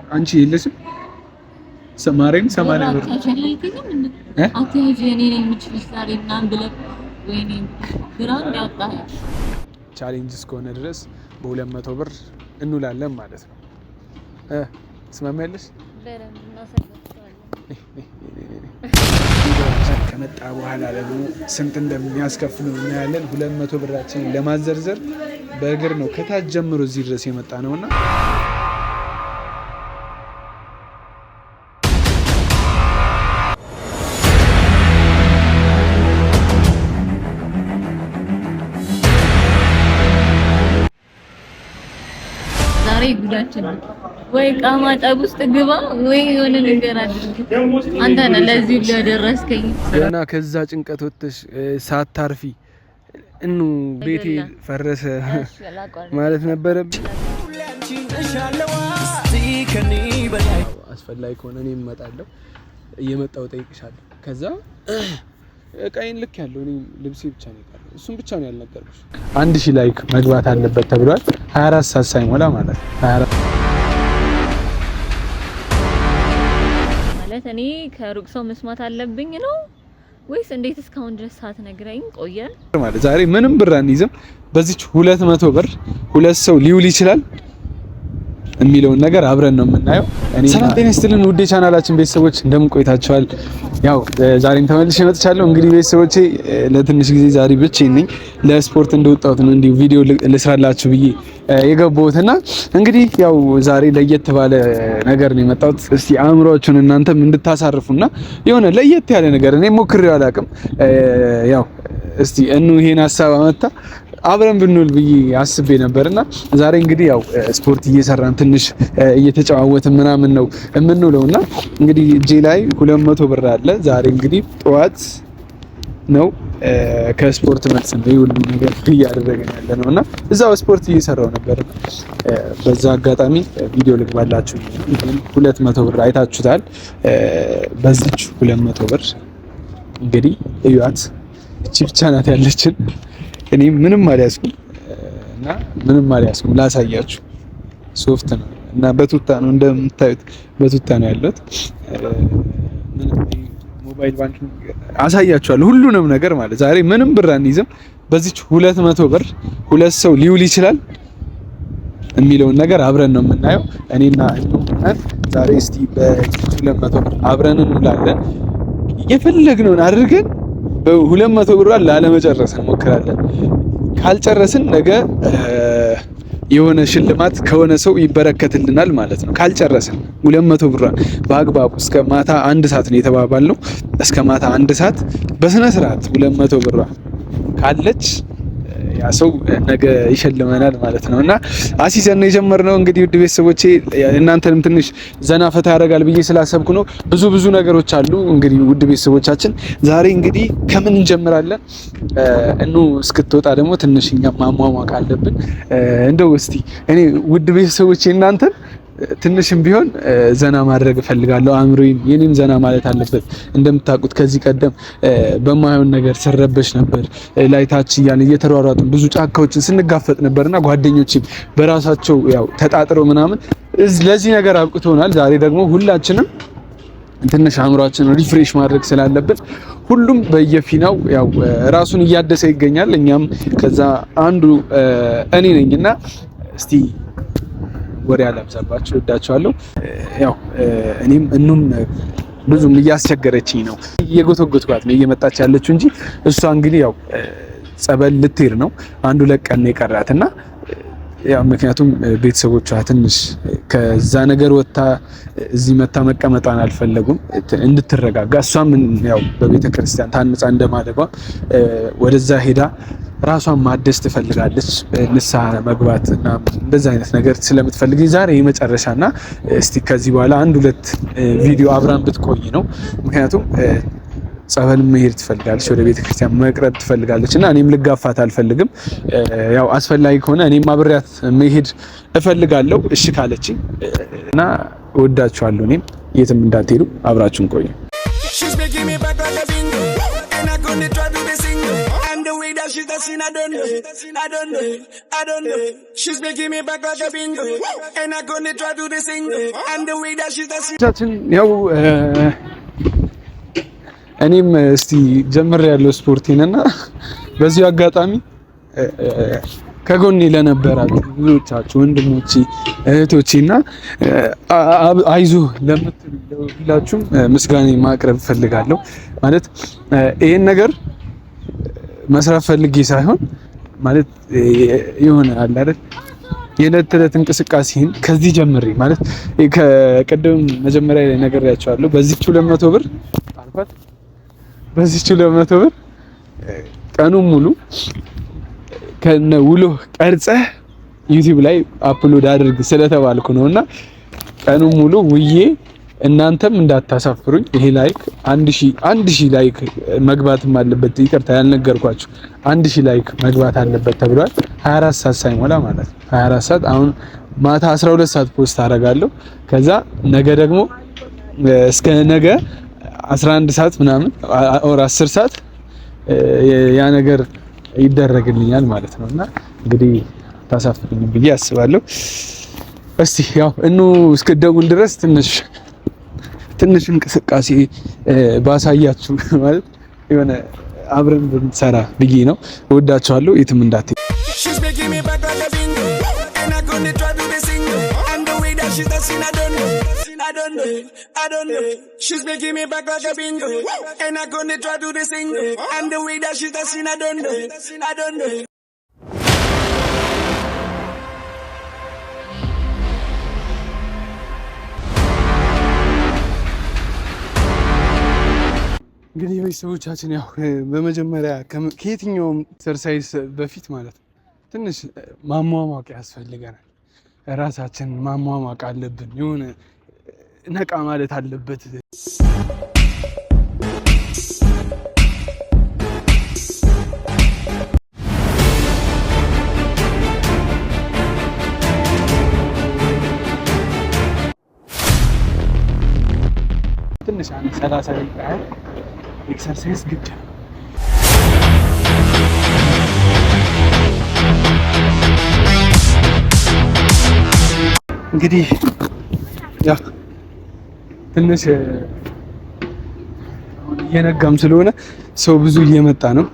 አንቺ የለሽም ሰማሬም 80 ብር አትያዥ እኔ ነኝ የምችልሽ ዛሬ ምናምን ብለህ ወይኔ ግራንድ ያጣህ ቻሌንጅ እስከሆነ ድረስ በ200 ብር እንውላለን ማለት ነው። ትስማሚያለሽ? ከመጣ በኋላ ደግሞ ስንት እንደሚያስከፍሉ እናያለን። 200 ብራችንን ለማዘርዘር በእግር ነው ከታች ጀምሮ እዚህ ድረስ የመጣ ነውና ዛሬ ጉዳችን ወይ ቃማ ጠብ ውስጥ ግባ ወይ የሆነ ነገር አድርግ። አንተ ነህ ለዚህ ያደረስከኝ። ገና ከዛ ጭንቀት ወጥተሽ ሳታርፊ እኑ ቤቴ ፈረሰ ማለት ነበረብኝ። አስፈላጊ ከሆነ እኔ እመጣለሁ፣ እየመጣሁ እጠይቅሻለሁ። ከዛ እቃዬን ልክ ያለው እኔ ልብሴ ብቻ ነው የቀረው። እሱን ብቻ ነው ያልነገርኩሽ። 1000 ላይክ መግባት አለበት ተብሏል። 24 ሰዓት ሳይሞላ ማለት ነው። 24 ማለት እኔ ከሩቅ ሰው መስማት አለብኝ ነው ወይስ እንዴት እስካሁን ድረስ ሳትነግረኝ ቆየ? ማለት ዛሬ ምንም ብር አንይዝም። በዚች 200 ብር ሁለት ሰው ሊውል ይችላል የሚለውን ነገር አብረን ነው የምናየው። ሰላም ጤና ይስጥልን ውድ የቻናላችን ቤተሰቦች እንደምን ቆይታችኋል? ያው ዛሬም ተመልሼ መጥቻለሁ። እንግዲህ ቤተሰቦቼ ለትንሽ ጊዜ ዛሬ ብቻዬን ነኝ። ለስፖርት እንደወጣሁት ነው እንዲሁ ቪዲዮ ልስራላችሁ ብዬ የገባሁትና እንግዲህ ያው ዛሬ ለየት ባለ ነገር ነው የመጣሁት። እስቲ አእምሮአችሁን እናንተም እንድታሳርፉና የሆነ ለየት ያለ ነገር እኔ ሞክሬው አላውቅም። ያው እስቲ ይሄን ሀሳብ አመጣ አብረን ብንውል ብዬ አስቤ ነበርና ዛሬ እንግዲህ ያው ስፖርት እየሰራን ትንሽ እየተጨዋወትን ምናምን ነው የምንውለውና እንግዲህ እጄ ላይ 200 ብር አለ። ዛሬ እንግዲህ ጠዋት ነው ከስፖርት መልስ ነው ሁሉ ነገር እያደረገን ያለ ነውና እዛው ስፖርት እየሰራው ነበር። በዛ አጋጣሚ ቪዲዮ ልግባላችሁ። 200 ብር አይታችሁታል። በዚች 200 ብር እንግዲህ እዩት። እቺ ብቻ ናት ያለችን። እኔ ምንም አልያዝኩም እና ምንም አልያዝኩም። ላሳያችሁ። ሶፍት ነው እና በቱታ ነው እንደምታዩት፣ በቱታ ነው ያለሁት። ሞባይል ባንኪንግ አሳያችኋለሁ፣ ሁሉንም ነገር ማለት ዛሬ ምንም ብር አንይዝም። በዚች 200 ብር ሁለት ሰው ሊውል ይችላል የሚለውን ነገር አብረን ነው የምናየው። እኔና ዛሬ እስቲ በ200 ብር አብረን እንውላለን። የፈለግነውን አድርገን በ200 ብር ላለመጨረስ እንሞክራለን። ካልጨረስን ነገ የሆነ ሽልማት ከሆነ ሰው ይበረከትልናል ማለት ነው። ካልጨረስን 200 ብር በአግባቡ እስከ ማታ 1 ሰዓት ነው የተባባልነው። እስከ ማታ 1 ሰዓት በስነ ስርዓት 200 ብር ካለች ያ ሰው ነገ ይሸልመናል ማለት ነውና አሲዘን ነው የጀመርነው። እንግዲህ ውድ ቤተሰቦቼ እናንተንም ትንሽ ዘና ፈታ ያደርጋል ብዬ ስላሰብኩ ነው። ብዙ ነገሮች አሉ። እንግዲህ ውድ ቤተሰቦቻችን ዛሬ እንግዲህ ከምን እንጀምራለን? እስክትወጣ ደግሞ ትንሽ እኛ ማሟሟቅ አለብን። እንደው እስቲ እኔ ውድ ቤተሰቦቼ እናንተን ትንሽም ቢሆን ዘና ማድረግ እፈልጋለሁ። አእምሮዬን የኔም ዘና ማለት አለበት። እንደምታውቁት ከዚህ ቀደም በማይሆን ነገር ስረበሽ ነበር። ላይታች እያለ እየተሯሯጡ ብዙ ጫካዎችን ስንጋፈጥ ነበርና ጓደኞቼም በራሳቸው ያው ተጣጥረው ምናምን ለዚህ ነገር አብቅቶናል። ዛሬ ደግሞ ሁላችንም ትንሽ አእምሮአችንን ሪፍሬሽ ማድረግ ስላለብን ሁሉም በየፊናው ያው ራሱን እያደሰ ይገኛል። እኛም ከዛ አንዱ እኔ ነኝና እስቲ ወሬ አላብዛባችሁ፣ ወዳችኋለሁ። ያው እኔም ብዙም እያስቸገረችኝ ነው፣ እየጎተጎትኳት ነው እየመጣች ያለችው እንጂ እሷ እንግዲህ ያው ጸበል ልትሄድ ነው። 1-2 ቀን ነው የቀራትና ያው ምክንያቱም ቤተሰቦቿ ትንሽ ከዛ ነገር ወጣ እዚህ መታ መቀመጣን አልፈለጉም እንድትረጋጋ። እሷም ያው በቤተ ክርስቲያን ታንጻ እንደማለባ ወደዛ ሄዳ ራሷን ማደስ ትፈልጋለች። ንስሐ መግባት እና እንደዛ አይነት ነገር ስለምትፈልግ ዛሬ የመጨረሻና እስቲ ከዚህ በኋላ 1-2 ቪዲዮ አብራን ብትቆይ ነው። ምክንያቱም ጸበል መሄድ ትፈልጋለች፣ ወደ ቤተ ክርስቲያን መቅረብ ትፈልጋለች እና እኔም ልጋፋት አልፈልግም። ያው አስፈላጊ ከሆነ እኔም አብሬያት መሄድ እፈልጋለሁ እሺ ካለችኝ እና እወዳችኋለሁ። እኔም የትም እንዳትሄዱ አብራችሁን ቆዩ። way that she doesn't, I don't know. She's making me back like a bingo, and I'm gonna try to do the single. And the way that she doesn't. ያው እኔም እስቲ ጀምር ያለው ስፖርቴንና በዚሁ አጋጣሚ ከጎኔ ለነበራችሁ ብዙዎቻችሁ ወንድሞቼ እህቶቼና አይዞ ለምትሉላችሁም ምስጋና ማቅረብ ፈልጋለሁ። ማለት ይሄን ነገር መስራት ፈልጌ ሳይሆን ማለት የሆነ አለ አይደል የዕለት ተዕለት እንቅስቃሴን ከዚህ ጀምሬ ማለት ከቀደም መጀመሪያ ላይ ነግሬያቸዋለሁ። በዚህች 200 ብር አልኳት። በዚህች 200 ብር ቀኑን ሙሉ ከነ ውሎ ቀርጸህ ዩቲዩብ ላይ አፕሎድ አድርግ ስለተባልኩ ነውና ቀኑን ሙሉ ውዬ እናንተም እንዳታሳፍሩኝ ይሄ ላይክ 1000 ላይክ መግባትም አለበት። ይቅርታ ያልነገርኳችሁ 1000 ላይክ መግባት አለበት ተብሏል። 24 ሰዓት ሳይሞላ ማለት ነው። 24 ሰዓት አሁን ማታ 12 ሰዓት ፖስት አደርጋለሁ። ከዛ ነገ ደግሞ እስከ ነገ 11 ሰዓት ምናምን ኦር 10 ሰዓት ያ ነገር ይደረግልኛል ማለት ነውና እንግዲህ ታሳፍሩኝ ብዬ አስባለሁ። እስቲ ያው እስከደውል ድረስ ትንሽ እንቅስቃሴ ባሳያችሁ ማለት የሆነ አብረን ብንሰራ ብዬ ነው። እወዳችኋለሁ። የትም እንዳትሄዱ። I don't know. She's making me back like a bingo, and I'm gonna try to do the single. And the way that she's dancing, I don't know. እንግዲህ ቤተሰቦቻችን ያው በመጀመሪያ ከየትኛውም ኤክሰርሳይዝ በፊት ማለት ነው ትንሽ ማሟሟቅ ያስፈልገናል። ራሳችን ማሟሟቅ አለብን። የሆነ ነቃ ማለት አለበት። ትንሽ 30 ደቂቃ ኤክሰርሳይዝ ግድ ነው። እንግዲህ ያው ትንሽ እየነጋም ስለሆነ ሰው ብዙ እየመጣ ነው።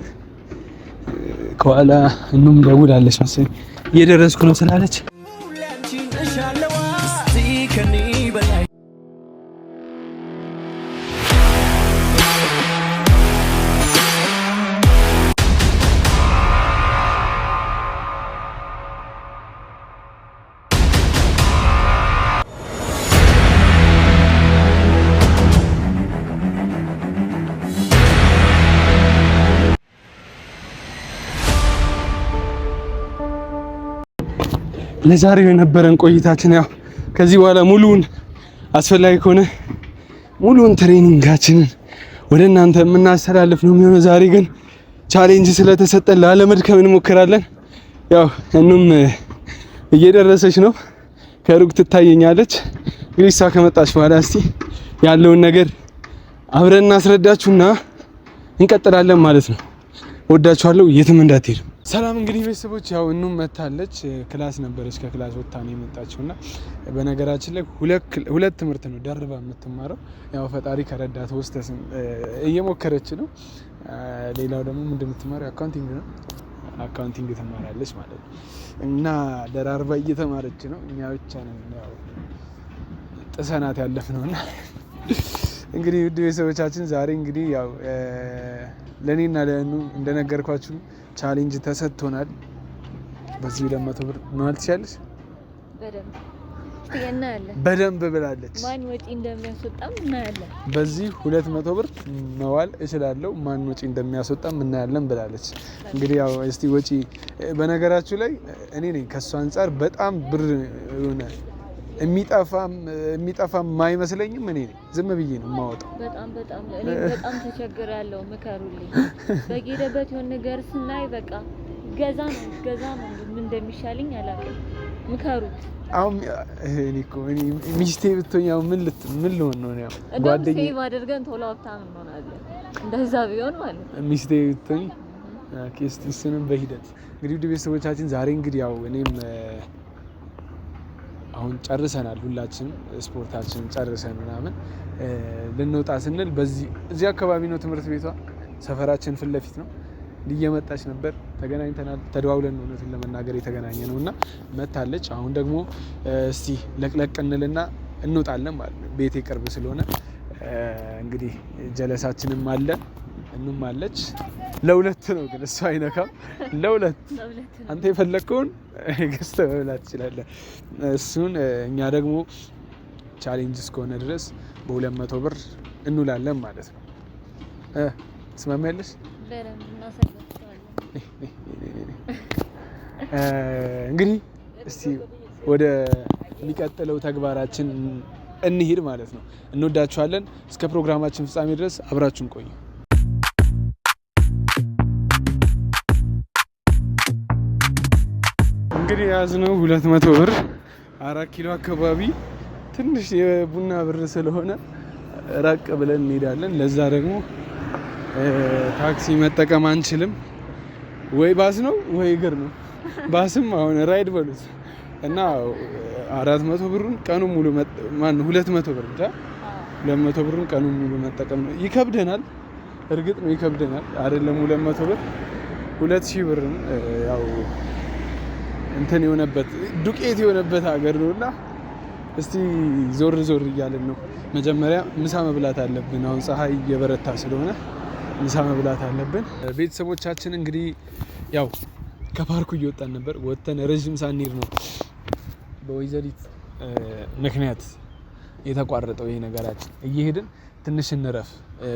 ከኋላ ደውላለች መሰለኝ እየደረስኩ ነው ስላለች ለዛሬው የነበረን ቆይታችን ያው ከዚህ በኋላ ሙሉውን አስፈላጊ ከሆነ ሙሉውን ትሬኒንጋችንን ወደ እናንተ የምናስተላልፍ ነው የሚሆነው። ዛሬ ግን ቻሌንጅ ስለተሰጠን ላለመድከም እንሞክራለን። ያው እየደረሰች ነው፣ ከሩቅ ትታየኛለች። እንግዲህ እሷ ከመጣች በኋላ እስቲ ያለውን ነገር አብረን እናስረዳችሁና እንቀጥላለን ማለት ነው። ወዳችኋለሁ። የትም እንዳትሄዱ። ሰላም እንግዲህ ቤተሰቦች ያው መታለች። ክላስ ነበረች፣ ከክላስ ወጣ ነው የመጣችውና በነገራችን ላይ ሁለት ትምህርት ነው ደርባ የምትማረው። ያው ፈጣሪ ከረዳት ሆስተስ እየሞከረች ነው። ሌላው ደግሞ ምንድን የምትማረው አካውንቲንግ ነው። አካውንቲንግ ትማራለች ማለት ነው እና ደራርባ እየተማረች ነው። እኛ ብቻ ነን ያው ጥሰናት ያለፍነውና እንግዲህ ውድ ቤተሰቦቻችን ዛሬ እንግዲህ ያው ለኔና እንደነገርኳችሁ ቻሌንጅ ተሰጥቶናል። በዚህ 200 ብር ማለት ይችላልሽ በደንብ ብላለች። ማን ወጪ እንደሚያስወጣም እናያለን። በዚህ 200 ብር መዋል እችላለሁ፣ ማን ወጪ እንደሚያስወጣም እናያለን ብላለች። እንግዲህ ያው እስቲ ወጪ በነገራችሁ ላይ እኔ ነኝ ከሷ አንፃር በጣም ብር ሆነ የሚጠፋ ማይመስለኝም። እኔ ነኝ ዝም ብዬ ነው የማወጣው። በጣም እኔ በጣም ተቸግሬያለሁ። ምከሩልኝ። በጌደበት የሆነ ነገር ስናይ በቃ ገዛ ነው ምን እንደሚሻለኝ አላውቅም። ምከሩት። አሁን እኔ ሚስቴ ብትሆኝ ያው ምን ልሆን ነው? ያው ጓደኛዬ ማደርገን ቶሎ ሀብታም እንሆናለን። እንደዛ ቢሆን ማለት ነው። ሚስቴ ብትሆኝ ኬስቲስንም በሂደት እንግዲህ ውድ ቤተሰቦቻችን ዛሬ እንግዲህ ያው እኔም አሁን ጨርሰናል። ሁላችንም ስፖርታችንን ጨርሰን ምናምን ልንወጣ ስንል እዚህ አካባቢ ነው ትምህርት ቤቷ፣ ሰፈራችን ፊት ለፊት ነው። እየመጣች ነበር፣ ተገናኝተናል። ተደዋውለን እውነቱን ለመናገር የተገናኘ ነው እና መታለች። አሁን ደግሞ እስቲ ለቅለቅ እንልና እንወጣለን ማለት ነው። ቤቴ ቅርብ ስለሆነ እንግዲህ ጀለሳችንም አለ እኑም አለች። ለሁለት ነው ግን እሱ አይነካም። ለሁለት አንተ የፈለግከውን ገዝተህ መብላት ትችላለህ። እሱን እኛ ደግሞ ቻሌንጅ እስከሆነ ድረስ በ200 ብር እንውላለን ማለት ነው። ትስማሚያለሽ? እንግዲህ እስቲ ወደ የሚቀጥለው ተግባራችን እንሂድ ማለት ነው። እንወዳችኋለን። እስከ ፕሮግራማችን ፍጻሜ ድረስ አብራችሁን ቆዩ። እንግዲህ ያዝነው 200 ብር 4 ኪሎ አካባቢ ትንሽ የቡና ብር ስለሆነ ራቅ ብለን እንሄዳለን። ለዛ ደግሞ ታክሲ መጠቀም አንችልም። ወይ ባስ ነው ወይ እግር ነው። ባስም አሁን ራይድ በሉት እና 400 ብሩን ቀኑን ሙሉ 200 ብር ብቻ 200 ብሩን ቀኑን ሙሉ መጠቀም ነው። ይከብደናል፣ እርግጥ ነው ይከብደናል። አይደለም 200 ብር 2000 ብር ያው እንትን የሆነበት ዱቄት የሆነበት ሀገር ነውና እስቲ ዞር ዞር እያለን ነው። መጀመሪያ ምሳ መብላት አለብን። አሁን ፀሐይ እየበረታ ስለሆነ ምሳ መብላት አለብን። ቤተሰቦቻችን እንግዲህ ያው ከፓርኩ እየወጣን ነበር። ወጥተን ረጅም ሳንሄድ ነው በወይዘሪት ምክንያት የተቋረጠው ይሄ ነገራችን። እየሄድን ትንሽ እንረፍ፣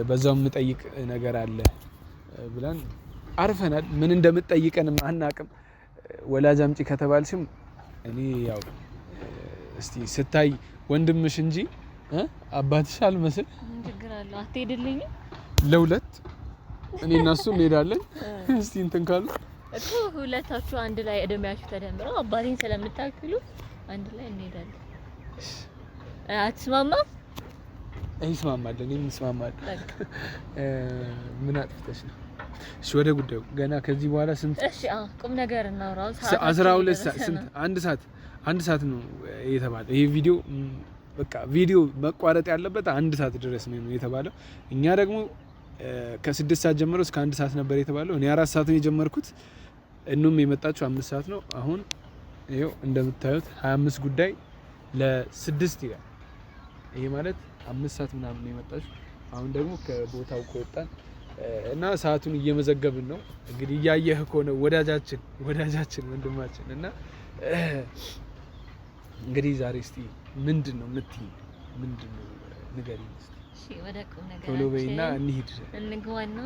በዛው የምጠይቅ ነገር አለ ብለን አርፈናል። ምን እንደምትጠይቀንም አናቅም። ወላጅ አምጪ ከተባልሽም እኔ ያው እስቲ ስታይ ወንድምሽ እንጂ አባትሽ አልመስል። ምን ችግር አለው? አትሄድልኝም? ለሁለት እኔ እና እሱ እንሄዳለን። እስቲ እንትን ካሉ እኮ ሁለታችሁ አንድ ላይ እድሜያችሁ ተደምረው አባቴን ስለምታክሉ አንድ ላይ እንሄዳለን። አትስማማም? ይስማማል። እኔም እንስማማለን። ምን አጥፍተሽ ነው? እሺ ወደ ጉዳዩ ገና ከዚህ በኋላ ስንት? እሺ ቁም ነገር እናውራው። 12 ሰዓት ስንት? አንድ ሰዓት ነው የተባለ። ይሄ ቪዲዮ በቃ ቪዲዮ መቋረጥ ያለበት 1 ሰዓት ድረስ ነው የተባለው። እኛ ደግሞ ከ6 ሰዓት ጀምሮ እስከ 1 ሰዓት ነበር የተባለው። እኔ 4 ሰዓት ነው የጀመርኩት። እኑም የመጣችው 5 ሰዓት ነው። አሁን ይሄው እንደምታዩት 25 ጉዳይ ለ6 ይላል። ይሄ ማለት 5 ሰዓት ምናምን ነው የመጣችው። አሁን ደግሞ ከቦታው ከወጣን እና ሰዓቱን እየመዘገብን ነው። እንግዲህ እያየህ ከሆነ ወዳጃችን ወንድማችን እና እንግዲህ ዛሬ እስቲ ምንድነው የምትይኝ? ምንድነው ንገሪኝ እስቲ። እሺ ወደ ቁም ነገር ቶሎ በይና እንሂድ። እንግባና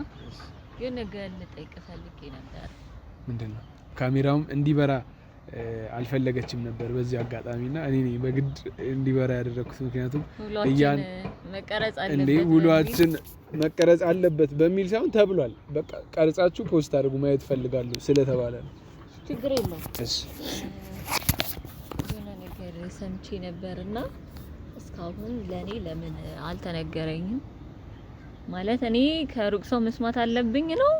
ግን ነገር ልጠይቅ ፈልጌ ነበር። ምንድነው? ካሜራውም እንዲበራ አልፈለገችም ነበር በዚህ አጋጣሚና እኔ ነኝ በግድ እንዲበራ ያደረኩት። ምክንያቱም ውሏችን መቀረጽ አለበት በሚል ሳይሆን ተብሏል። በቃ ቀርጻችሁ ፖስት አድርጉ ማየት ፈልጋለሁ ስለተባለ ነው። ችግር የለውም። እሺ የሆነ ነገር ሰምቼ ነበርና እስካሁን ለኔ ለምን አልተነገረኝም? ማለት እኔ ከሩቅ ሰው መስማት አለብኝ ነው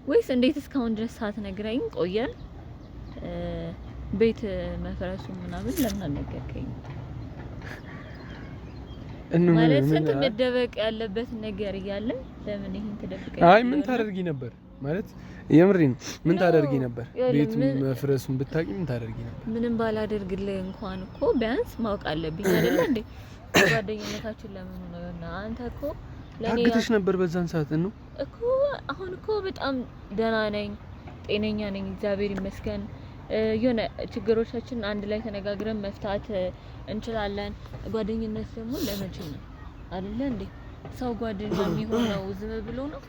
ወይስ እንዴት እስካሁን ድረስ ሳትነግረኝ ቆየን? ቤት መፍረሱ ምናምን ለምን አልነገርከኝ? ማለት ስንት መደበቅ ያለበት ነገር እያለ ለምን ይሄን ተደብቀኝ? አይ ምን ታደርጊ ነበር ማለት የምሬን ምን ታደርጊ ነበር? ቤት መፍረሱን ብታቂ ምን ታደርጊ ነበር? ምንም ባላደርግልህ እንኳን እኮ ቢያንስ ማወቅ አለብኝ አይደል እንዴ? ጓደኝነታችን ለምን ነው እና አንተ እኮ ለኔ ታግተሽ ነበር በዛን ሰዓት ነው እኮ። አሁን እኮ በጣም ደህና ነኝ፣ ጤነኛ ነኝ፣ እግዚአብሔር ይመስገን። የሆነ ችግሮቻችን አንድ ላይ ተነጋግረን መፍታት እንችላለን። ጓደኝነት ደግሞ ለመቼ ነው አይደል እንዴ? ሰው ጓደኛ የሚሆነው ዝም ብሎ ነው?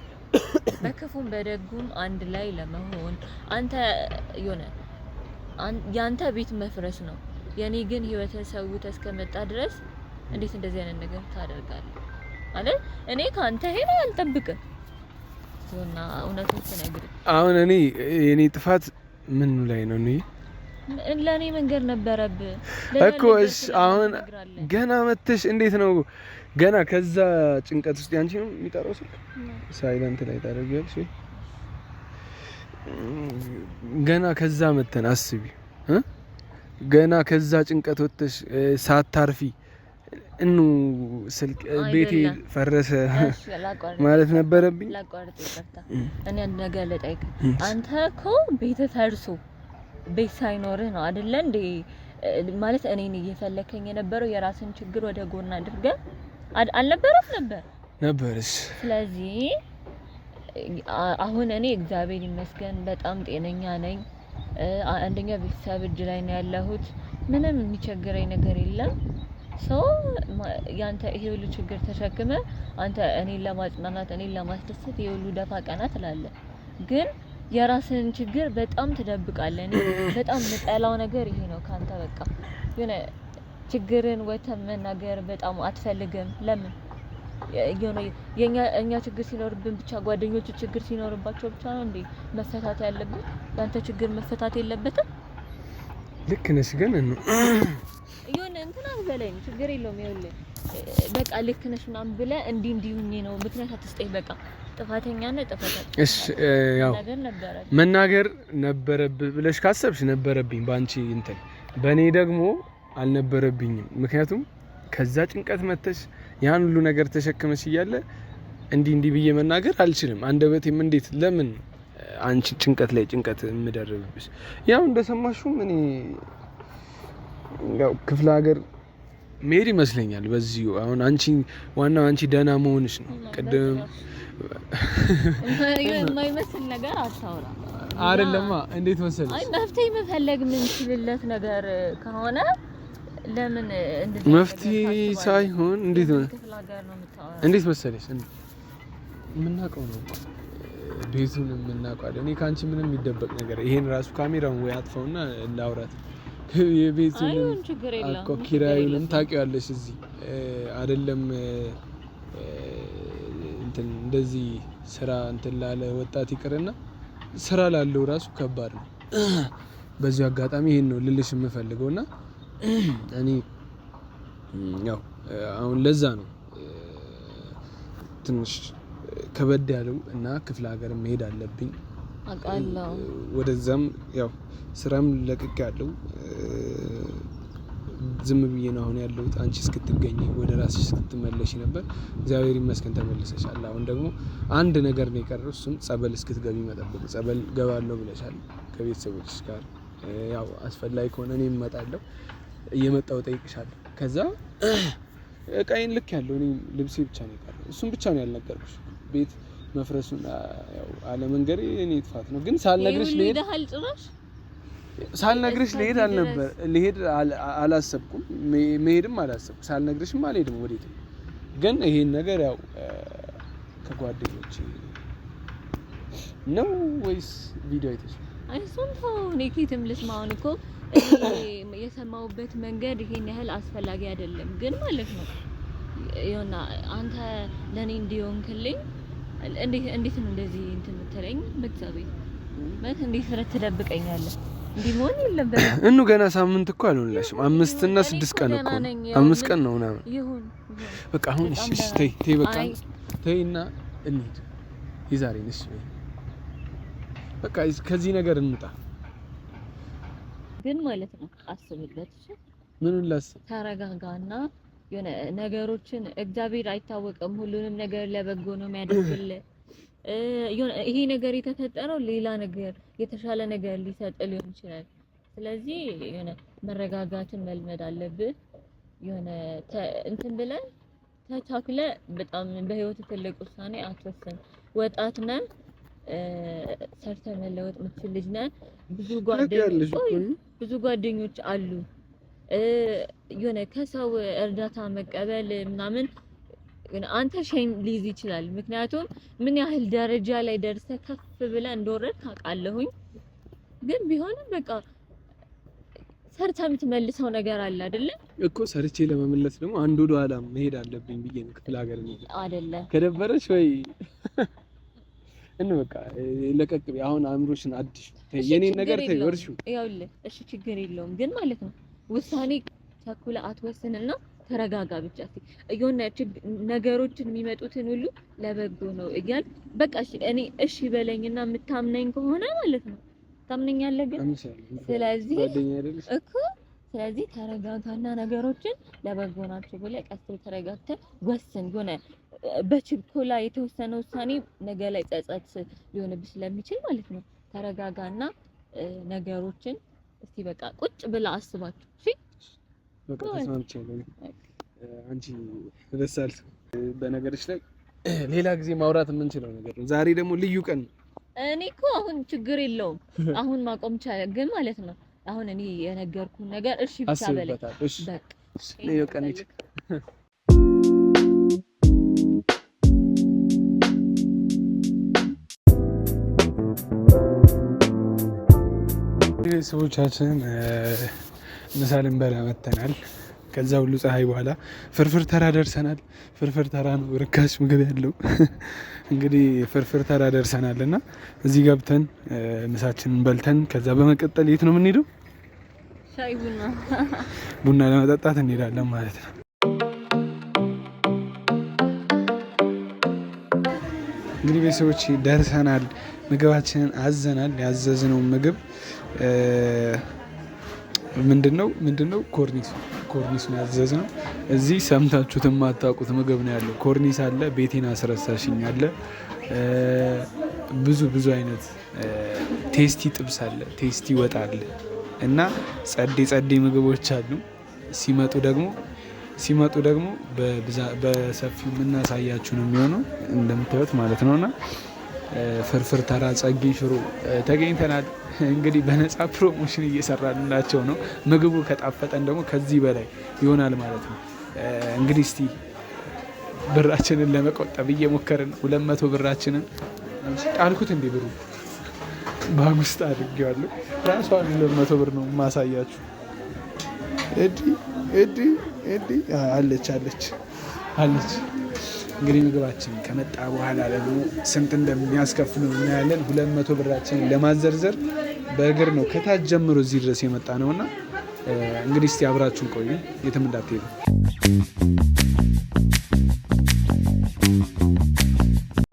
በክፉም በደጉም አንድ ላይ ለመሆን አንተ የሆነ ያንተ ቤት መፍረስ ነው የኔ ግን ህይወት ሰውተ እስከመጣ ድረስ እንዴት እንደዚህ አይነት ነገር ታደርጋለህ? አይደል እኔ ካንተ ሄዶ አልጠብቅም። እና እውነቱን ተነግረኝ አሁን እኔ የኔ ጥፋት ምን ላይ ነው? ለኔ መንገር ነበረብህ እኮ። እሺ አሁን ገና መተሽ እንዴት ነው ገና ከዛ ጭንቀት ውስጥ ያንቺ ነው የሚጠራው ስልክ ሳይለንት ላይ ታደርጊያለሽ ገና ከዛ መተን አስቢ ገና ከዛ ጭንቀት ወጥተሽ ሳታርፊ እኑ ስልክ ቤቴ ፈረሰ ማለት ነበረብኝ። ላቋርጥ ይቅርታ። እኔ አንድ ነገር ልጠይቅ። አንተ እኮ ቤት ፈርሶ ቤት ሳይኖርህ ነው አይደለ እንዴ? ማለት እኔን እየፈለከኝ የነበረው የራስን ችግር ወደ ጎን አድርገህ አልነበረም ነበርሽ። ስለዚህ አሁን እኔ እግዚአብሔር ይመስገን በጣም ጤነኛ ነኝ። አንደኛ ቤተሰብ እጅ ላይ ነው ያለሁት። ምንም የሚቸግረኝ ነገር የለም። ያንተ ይሄ ሁሉ ችግር ተሸክመ አንተ እኔን ለማጽናናት እኔን ለማስደሰት ይሄ ሁሉ ደፋ ቀና ትላለህ፣ ግን የራስን ችግር በጣም ትደብቃለህ። እኔ በጣም የምጠላው ነገር ይሄ ነው ካንተ። በቃ የሆነ ችግርን ወተህ መናገር በጣም አትፈልግም። ለምን እኛ ችግር ሲኖርብን ብቻ ጓደኞቹ ችግር ሲኖርባቸው ብቻ ነው እንዴ መፈታት ያለብን? ያንተ ችግር መፈታት የለበትም? ልክ ነሽ፣ ግን ይሁን እንትና በለኝ ችግር የለውም። ይኸውልህ በቃ ልክ ነሽ ምናምን ብለህ እንዲህ ሁኜ ነው ምክንያት አትስጠኝ። በቃ ጥፋተኛ ነህ፣ ጥፋተኛ። እሺ ያው መናገር ነበረብህ ብለሽ ካሰብሽ ነበረብኝ ባንቺ እንትን፣ በእኔ ደግሞ አልነበረብኝም። ምክንያቱም ከዛ ጭንቀት መተሽ ያን ሁሉ ነገር ተሸክመሽ እያለ እንዲህ ብዬ መናገር አልችልም። አንደበቴም እንዴት ለምን አንቺ ጭንቀት ላይ ጭንቀት የምደርብብሽ? ያው እንደሰማሽውም እኔ ያው ክፍለ ሀገር መሄድ ይመስለኛል በዚሁ። አሁን ዋናው አንቺ ደህና መሆንሽ ነው። ቅድም የማይመስል ነገር አታውራ አይደለማ። እንዴት መሰለሽ? አይ መፍትሄ መፈለግ የምንችልለት ነገር ከሆነ ለምን እንደዚህ መፍትሄ ሳይሆን እንዴት መሰለሽ? የምናውቀው ነው ቤቱን የምናውቀው። እኔ ካንቺ ምንም የሚደበቅ ነገር ይሄን ራሱ ካሜራውን ወይ አጥፋውና እናውራት። የቤቱን አቆ ኪራዩንም ታውቂዋለሽ። እዚህ አይደለም እንትን እንደዚህ ስራ እንትን ላለ ወጣት ይቅርና ስራ ላለው ራሱ ከባድ ነው። በዚህ አጋጣሚ ይሄን ነው ልልሽ የምፈልገውና እኔ ያው አሁን ለዛ ነው ትንሽ ከበድ ያለው እና ክፍለ ሀገር መሄድ አለብኝ አውቃለሁ። ወደዛም ያው ስራም ለቅቅ ያለው ዝም ብዬ ነው አሁን ያለሁት። አንቺ እስክትገኝ ወደ ራስሽ እስክትመለሺ ነበር። እግዚአብሔር ይመስገን ተመልሰሻል። አሁን ደግሞ አንድ ነገር ነው የቀረው፣ እሱም ጸበል እስክትገቢ መጠበቅ። ጸበል ገባለሁ ብለሻል ከቤተሰቦችሽ ጋር። ያው አስፈላጊ ከሆነ እኔ እመጣለሁ፣ እየመጣሁ እጠይቅሻለሁ። ከዛ እቃዬን ልክ ያለው እኔ ልብሴ ብቻ ነው የቀረው። እሱም ብቻ ነው ያልነገርኩሽ። ቤት መፍረሱን ያው አለመንገሬ እኔ ጥፋት ነው፣ ግን ሳልነግርሽ ልሄድ አላሰብኩም። መሄድም አላሰብኩም። ሳልነግርሽም አልሄድም ወዴትም። ግን ይሄን ነገር ያው ከጓደኞቼ ነው ወይስ ቪዲዮ አይተሽ? አይሶም እኔ ከየትም ልስማውን እኮ የሰማውበት መንገድ ይሄን ያህል አስፈላጊ አይደለም። ግን ማለት ነው ይኸውና አንተ ለኔ እንዲሆንክልኝ እንዴት ነው እንደዚህ እንትን የምትለኝ? በእግዚአብሔር ማለት እንዴት ትደብቀኛለህ? እንዲህ መሆን የለበትም። እኑ ገና ሳምንት እኮ አልሆነልሽም። 5 እና 6 ቀን እኮ 5 ቀን ነው ምናምን። ይሁን በቃ አሁን እሺ ተይ በቃ ተይና እንሂድ። የዛሬ ነሽ በቃ ከዚህ ነገር እንውጣ። ግን ማለት ነው አስብበት። እሺ ምኑን ላስብ? ተረጋጋና የሆነ ነገሮችን እግዚአብሔር አይታወቅም፣ ሁሉንም ነገር ለበጎ ነው የሚያደርግልህ። ይሄ ነገር የተፈጠረው ሌላ ነገር የተሻለ ነገር ሊሰጥ ሊሆን ይችላል። ስለዚህ የሆነ መረጋጋትን መልመድ አለብህ። የሆነ እንትን ብለን ተቻክለ በጣም በህይወት ትልቅ ውሳኔ አትወስን። ወጣት ነህ፣ ሰርተ መለወጥ የምትችል ልጅ ነህ። ብዙ ጓደኞች አሉ። የሆነ ከሰው እርዳታ መቀበል ምናምን አንተ ሼም ሊይዝ ይችላል። ምክንያቱም ምን ያህል ደረጃ ላይ ደርሰህ ከፍ ብለህ እንደወረድክ አውቃለሁኝ። ግን ቢሆንም በቃ ሰርተህ የምትመልሰው ነገር አለ አይደለ እኮ። ሰርቼ ለመመለስ ደግሞ አንድ ወደ ኋላ መሄድ አለብኝ ብዬ ነው ክፍለ ሀገር ነው አይደለ? ከደበረሽ ወይ በቃ ለቀቅ። አሁን አእምሮሽን አድሽ። የኔ ነገር ተይ ወርሹ። ይኸውልህ እሺ ችግር የለውም ግን ማለት ነው ውሳኔ ቸኩለህ አትወስንና ተረጋጋ ብቻ የሆነ ነገሮችን የሚመጡትን ሁሉ ለበጎ ነው እያል በቃ እኔ እሺ በለኝና የምታምነኝ ከሆነ ማለት ነው ታምነኛለህ ግን ስለዚህ እኮ ስለዚህ ተረጋጋና ነገሮችን ለበጎ ናቸው ብለህ ቀስ ተረጋግተህ ወስን የሆነ በችኮላ የተወሰነ ውሳኔ ነገ ላይ ጸጸት ሊሆንብህ ስለሚችል ማለት ነው ተረጋጋና ነገሮችን እስቲ በቃ ቁጭ ብለህ አስባቸው እሺ በቃ ተስማምቻለሁ አንቺ ደሳል በነገርሽ ላይ ሌላ ጊዜ ማውራት የምንችለው ነገር ነው ዛሬ ደግሞ ልዩ ቀን እኔ እኮ አሁን ችግር የለውም አሁን ማቆም ቻለ ግን ማለት ነው አሁን እኔ የነገርኩህ ነገር እሺ ብቻ በለኝ በቃ ነው ቀንች ሰዎቻችን ምሳልን በላ መተናል ከዛ ሁሉ ፀሐይ በኋላ ፍርፍር ተራ ደርሰናል ፍርፍር ተራ ነው ርካሽ ምግብ ያለው እንግዲህ ፍርፍር ተራ ደርሰናልና እዚህ ገብተን ምሳችንን በልተን ከዛ በመቀጠል የት ነው የምንሄደው ሻይ ቡና ለመጠጣት እንሄዳለን ማለት ነው እንግዲህ ቤተሰቦች ደርሰናል ምግባችንን አዘናል ያዘዝነው ምግብ ምንድነው ኮርኒስ ነው ያዘዝነው እዚህ ሰምታችሁት የማታውቁት ምግብ ነው ያለው ኮርኒስ አለ ቤቴን አስረሳሽኝ አለ ብዙ አይነት ቴስቲ ጥብስ አለ ቴስቲ ወጥ አለ እና ጸዴ ምግቦች አሉ ሲመጡ ደግሞ በሰፊው የምናሳያችሁ ነው የሚሆነው እንደምታዩት ማለት ነውና ፍርፍር ተራ ጸጌ ሽሮ ተገኝተናል እንግዲህ በነፃ ፕሮሞሽን እየሰራንላቸው ነው ምግቡ ከጣፈጠን ደግሞ ከዚህ በላይ ይሆናል ማለት ነው እንግዲህ እስቲ ብራችንን ለመቆጠብ እየሞከርን 200 ብራችንን ጣልኩት እንዴ ብሩ ባግ ውስጥ አድርጌዋለሁ ራሷ 200 ብር ነው ማሳያችሁ እዲ አለች እንግዲህ ምግባችን ከመጣ በኋላ ደግሞ ስንት እንደሚያስከፍሉ እናያለን 200 ብራችንን ለማዘርዘር በእግር ነው ከታች ጀምሮ እዚህ ድረስ የመጣ ነውና እንግዲህ እስቲ አብራችሁን ቆዩ የትም እንዳትሄዱ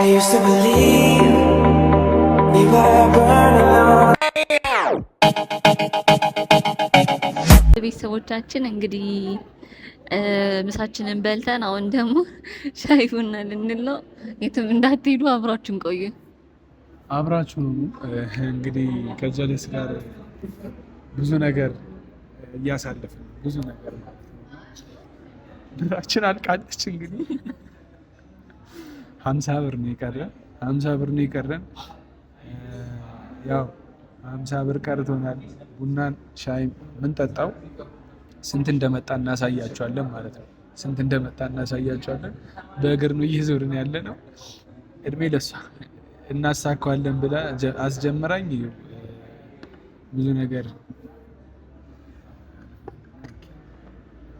I used to believe we were burning on ቤተሰቦቻችን እንግዲህ ምሳችንን በልተን አሁን ደግሞ ሻይ ቡና ልንል ነው የትም እንዳትሄዱ አብራችሁን ቆዩ አብራችሁ ነው እንግዲህ ከጀለስ ጋር ብዙ ነገር እያሳለፍን ብዙ ነገር ማለት ነው ብራችን አልቃለች እንግዲህ 50 ብር ነው የቀረን ያው 50 ብር ቀርቶናል ቡናን ሻይ ምን ጠጣው ስንት እንደመጣ እናሳያቸዋለን ማለት ነው ስንት እንደመጣ እናሳያቸዋለን በእግር ነው እየዞርን ያለ ነው እድሜ ለሷ እናሳካዋለን ብላ አስጀምራኝ ብዙ ነገር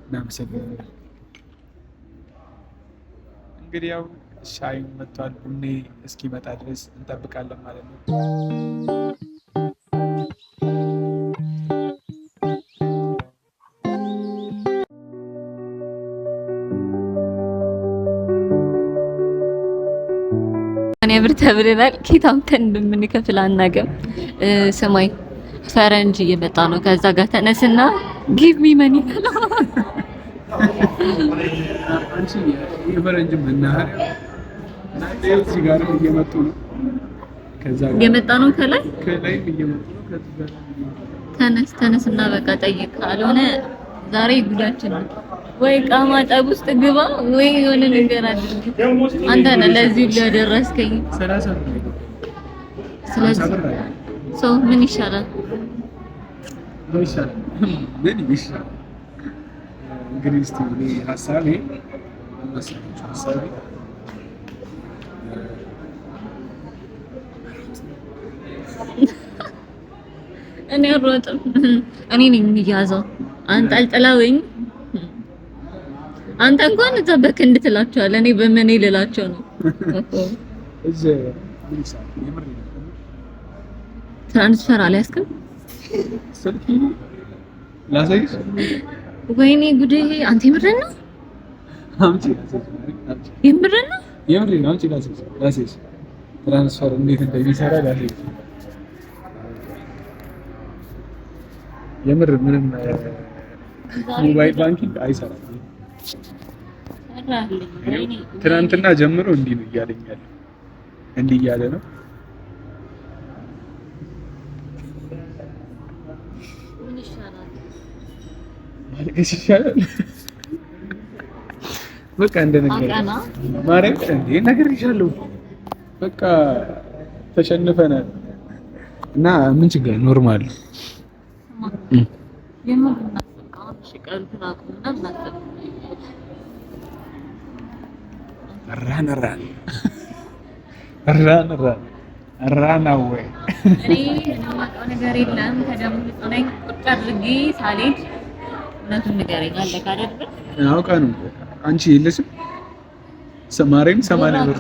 እናመሰግናለን እንግዲህ ያው ሻይ መጥቷል ቡኔ እስኪመጣ ድረስ እንጠብቃለን ማለት ነው ብር ተብለናል ኬታምተን እንደምንከፍል አናውቅም ሰማይ ፈረንጅ እየመጣ ነው ከዛ ጋር ተነስና ጊቭ ሚ መኒ አንቺ የፈረንጅ መናኸሪያ እዚህ ጋር እየመጡ ነው ከዛ ጋር እየመጣ ነው ከላይ እየመጡ ነው ከዛ ተነስና በቃ ጠይቅ ካልሆነ ዛሬ ጉዳችን ወይ ቃማ ጠብ ውስጥ ግባ ወይ የሆነ ነገር አድርግ አንተ ነህ ለዚህ ለደረስከኝ 30 ስለዚህ ሰው ምን ይሻላል እንግዲህ እስቲ ሀሳቤ እኔ አሮጥም እኔ ነኝ የሚያዘው አንጠልጥለውኝ አንተ እንኳን እዛ በክንድ ትላቸዋለህ እኔ በመኔ ልላቸው ነው እዛ ምንሳ የምር ትራንስፈር አልያዝክም ስልክ ላሳይሽ ወይኔ ጉዴ አንተ የምርህን ነው አምጪ የምርና የምር አምጪ ላሴስ ትራንስፈር እንዴት እንደሚሰራ ላሴስ የምር ምንም ሞባይል ባንኪንግ አይሰራም። ትናንትና ጀምሮ እንዲህ ነው እያለኝ ያለው እንዲህ እያለ ነው። ምን ይሻላል ማለቀስ ይሻላል። በቃ እንደነገር ማርያም እንዴ ነገር ይሻለው በቃ ተሸንፈናል እና ምን ችግር ኖርማል የምርና ሰቃው ሽቀል ተናቁና እናሰብ ራና ወይ እኔ የማውቀው ነገር የለም። ተደምጦ ነኝ ቁጭ አድርጌ ሳልሄድ እውነቱን ንገረኝ አለካ አይደል? አውቃ ነው አንቺ የለሽም ሰማሬም 80 ብር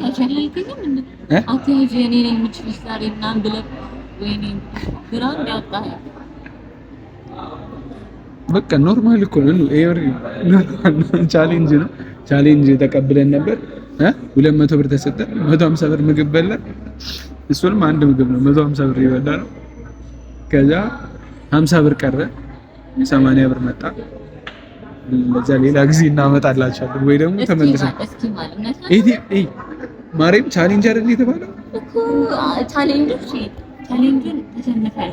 አትያዥ እኔ ነኝ የምችልሽ ዛሬ ምናምን ብለህ ወይኔ ግራ እንዳወጣህ በቃ ኖርማል እኮ ነው። ቻሌንጅ ነው። ቻሌንጅ ተቀብለን ነበር 200 ብር ተሰጠን። 150 ብር ምግብ በላን። እሱንም አንድ ምግብ ነው 150 ብር ይበላ ነው። ከዛ 50 ብር ቀረ 80 ብር መጣ። ለዛ ሌላ ጊዜ እናመጣላችኋለን ወይ ደግሞ ተመልሰን ማርያም ቻሌንጅ አይደል የተባለው እኮ ቻሌንጅን ተሸንፈናል።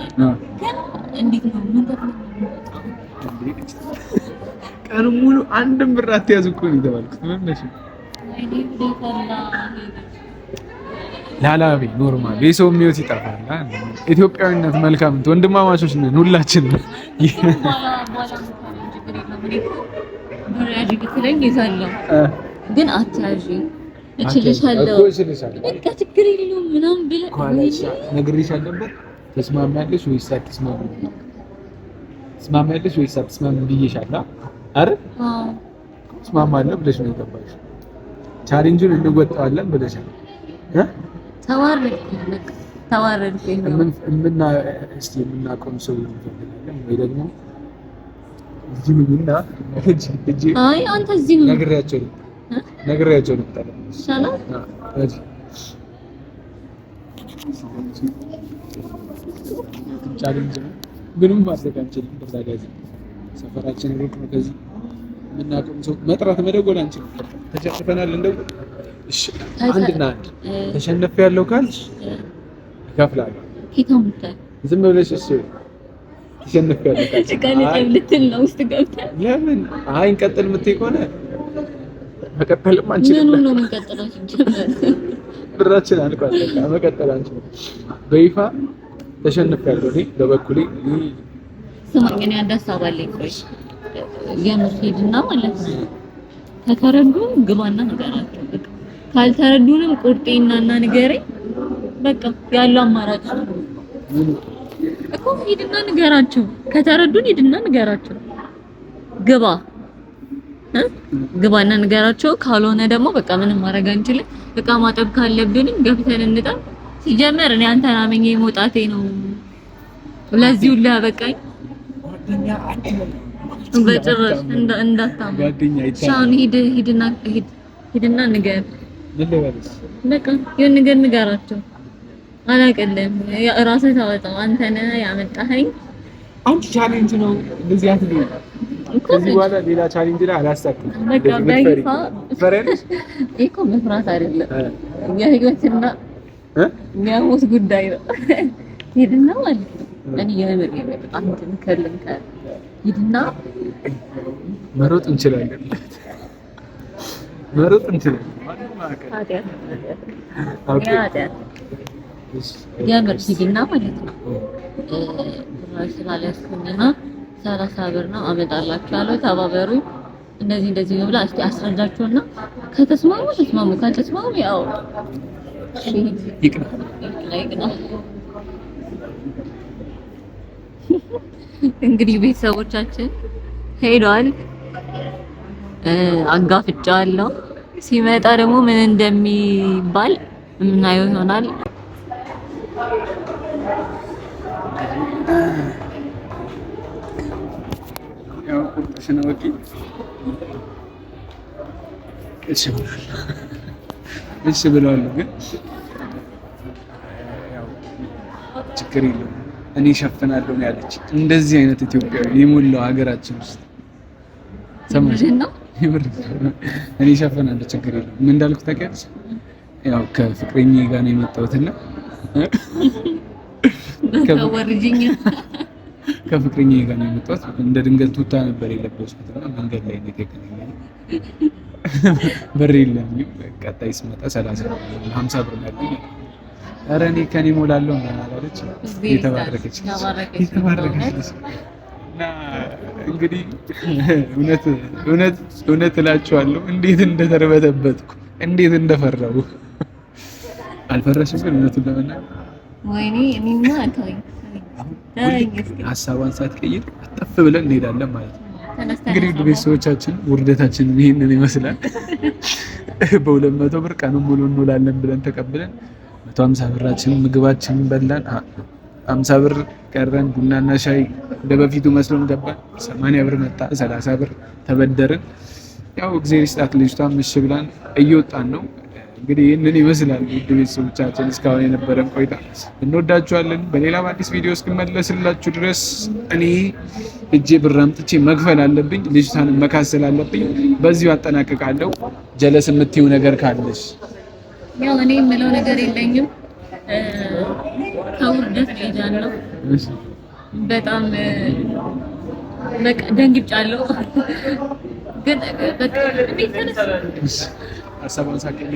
ግን እንዴት ነው ምን ቀኑ ሙሉ አንድም ብር አትያዙ እኮ ነው የተባልኩት። ምንነሽ ላላቤ ኖርማል የሰው የሚወት ይጠፋል። ኢትዮጵያዊነት መልካም ወንድማማቾች ነን ሁላችንም። ግን አትያዥ እችልሻለሁ በቃ ችግር የለውም ምናምን ብለህ ነግሬሻል ነበር። ተስማሚያለሽ ወይስ አትስማሚም? ተስማሚያለሽ ወይስ አትስማሚም ብዬሻለሁ አይደል? አዎ ተስማማለሁ ብለሽ ነው የገባሽ። ቻሌንጁን እንወጣዋለን ብለሻል። ተዋረድኩኝ እና እስቲ የምናቆም ሰው እንፈልጋለን ወይ ደግሞ እዚህ ምንና እጂ አይ አንተ እዚህ ምን ነግሬያቸው ነው ታዲያ ሰላም ቻሌንጅ ነው ምንም ማድረግ አንችልም። በዛጋዚ ሰፈራችን ሩቅ ነው። ከዚህ የምናቆም ሰው መጥራት መደወል አንችልም። ተሸንፈናል እንደው እሺ አንድና አንድ ተሸነፈ ያለው ካልሽ እከፍላለሁ። ኪታምታ ዝም ብለሽ እሺ ተሸነፈ ያለው ካልሽ ቃል ልትል ነው ውስጥ ገብተህ ለምን አይ እንቀጥል የምትይ ከሆነ መቀጠልም አንችልም። ምን ነው የምንቀጥለው? ብራችን አልቋል። በቃ መቀጠል አንችልም። በይፋ ተሸንፌያለሁ። እኔ በበኩሌ ስማኝ እኔ አንድ ሀሳብ አለኝ። ቆይ የምትሄድና ማለት ነው ከተረዱን ግባና ንገራቸው። በቃ ካልተረዱንም ቁርጤናና ንገረኝ። በቃ ያለው አማራጭ እኮ ሂድና ንገራቸው። ከተረዱን ሂድና ንገራቸው። ግባና ንገራቸው። ካልሆነ ደግሞ በቃ ምንም ማድረግ አንችልም። እቃ ማጠብ ካለብንም ገብተን እንጣ። ሲጀመር እኔ አንተን አመኘ መውጣቴ ነው ለዚህ ሁሉ ያበቃኝ። ጓደኛ አትበል በጭራሽ እንዳታማ ሻውን ሂድና ንገር። በቃ የሆነ ነገር ንገራቸው። አላቀለም ራስህ ታወጣው። አንተ ነህ ያመጣኸኝ። አንቺ ቻሌንጅ ነው እንደዚህ አትበይ። ከዚህ በኋላ ሌላ ቻሌንጅ ላይ አላሳክም። በቃ በይፋ ፈረንስ እኮ መፍራት አይደለም የህይወትና የሞት ጉዳይ ነው። ሂድና ማለት ነው እኔ የምር በጣም ትንከልን ሂድና መሮጥ እንችላለን። የምር ሂድና ማለት ነው ስላለስኩኝና 30 ብር ነው አመጣላችኋለሁ። ተባበሩ። እንደዚህ ነው ብላ እስቲ አስረዳቸውና ከተስማሙ ተስማሙ፣ ካልተስማሙ ያው ይቅና። እንግዲህ ቤተሰቦቻችን ሄዷል። አጋፍጫለሁ። ሲመጣ ደግሞ ምን እንደሚባል የምናየው ይሆናል። እሺ ብለዋል። ግን ያው ችግር የለውም እኔ እሸፍናለሁ ነው ያለች። እንደዚህ አይነት ኢትዮጵያዊ የሞላው ሀገራችን ውስጥ ሰማሽ ነው። እኔ እሸፍናለሁ ችግር የለውም። ምን እንዳልኩ ታውቂያለሽ? ያው ከፍቅረኛዬ ጋር ነው የመጣሁትና ከፍቅረኛዬ ጋር ነው የመጣሁት። እንደ ድንገት ቱታ ነበር የለበስኩትና መንገድ ላይ ነው የተገናኘነው። ብር የለም። ቀጣይ ስመጣ 30 50 ብር ያለኝ። ኧረ እኔ ከኔ ሞላለሁ አላለች። የተባረከች እና እንግዲህ እውነት እላችኋለሁ እንዴት እንደተርበተበትኩ እንዴት እንደፈራሁ። አልፈረሽም ግን እውነቱን ለመናገር ወይኔ እኔማ አታውኝ ሀሳቧን ሳትቀይር አጠፍ ብለን እንሄዳለን ማለት ነው። እንግዲህ ቤተሰቦቻችን ውርደታችን ይሄንን ይመስላል። በ200 ብር ቀኑን ሙሉ እንውላለን ብለን ተቀብለን 150 ብራችን ምግባችንን በላን። 50 ብር ቀረን። ቡናና ሻይ እንደበፊቱ መስሎን ገባን። 80 ብር መጣ። 30 ብር ተበደርን። ያው እግዚአብሔር ይስጣት ልጅቷም እሺ ብላን እየወጣን ነው። እንግዲህ ይህንን ይመስላል ውድ ቤተሰቦቻችን እስካሁን የነበረን ቆይታ። እንወዳችኋለን። በሌላ በአዲስ ቪዲዮ እስክመለስላችሁ ድረስ እኔ እጄ ብር አምጥቼ መክፈል አለብኝ፣ ልጅቷን መካሰል አለብኝ። በዚሁ አጠናቅቃለሁ። ጀለስ የምትይው ነገር ካለሽ? ያው እኔ የምለው ነገር የለኝም። ከውርደት ልጃለሁ። በጣም በቃ ደንግጫለሁ። ግን በቃ እንዴት ተነሳ ሀሳቡን ሳቀኝ